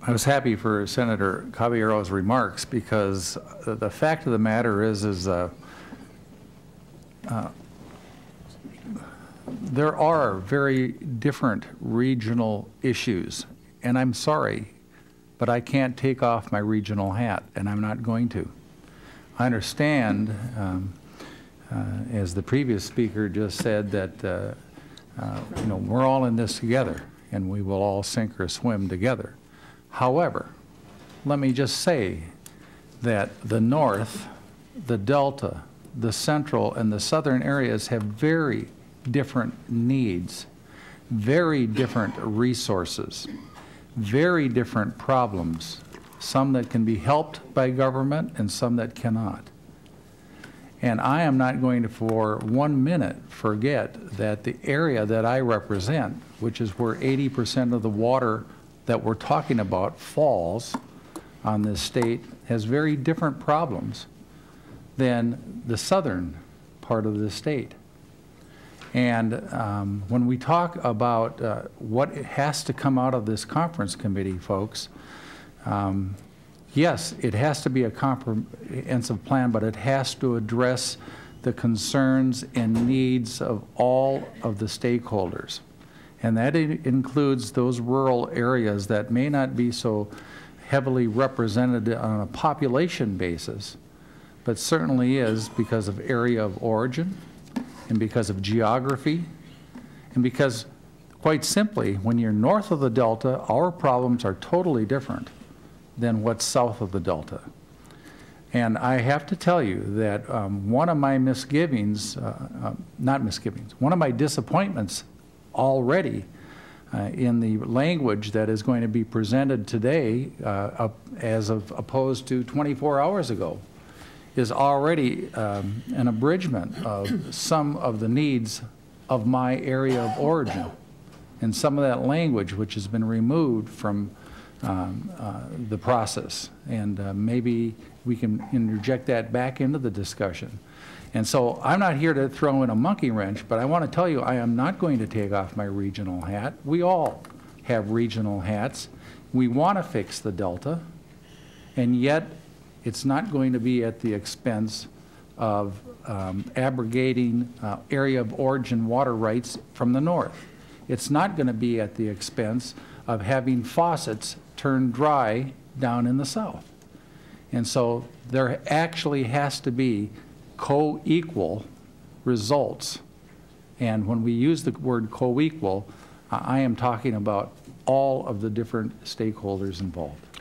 I was happy for Senator Caballero's remarks because the fact of the matter is there are very different regional issues, and I'm sorry, but I can't take off my regional hat, and I'm not going to. I understand, as the previous speaker just said, that you know, we're all in this together, and we will all sink or swim together. However, let me just say that the North, the Delta, the Central, and the Southern areas have very different needs, very different resources, very different problems, some that can be helped by government and some that cannot. And I am not going to for 1 minute forget that the area that I represent, which is where 80% of the water that we're talking about falls on this state, has very different problems than the southern part of the state. And when we talk about what has to come out of this conference committee, folks, yes, it has to be a comprehensive plan, but it has to address the concerns and needs of all of the stakeholders. And that includes those rural areas that may not be so heavily represented on a population basis, but certainly is because of area of origin and because of geography, and because, quite simply, when you're north of the Delta, our problems are totally different than what's south of the Delta. And I have to tell you that one of my misgivings, not misgivings, one of my disappointments already in the language that is going to be presented today as opposed to 24 hours ago is already an abridgment of some of the needs of my area of origin, and some of that language which has been removed from the process. And maybe we can interject that back into the discussion. And so I'm not here to throw in a monkey wrench, but I want to tell you I am not going to take off my regional hat. We all have regional hats. We want to fix the Delta, and yet it's not going to be at the expense of abrogating area of origin water rights from the north. It's not going to be at the expense of having faucets turned dry down in the south. And so there actually has to be co-equal results. And when we use the word co-equal, I am talking about all of the different stakeholders involved.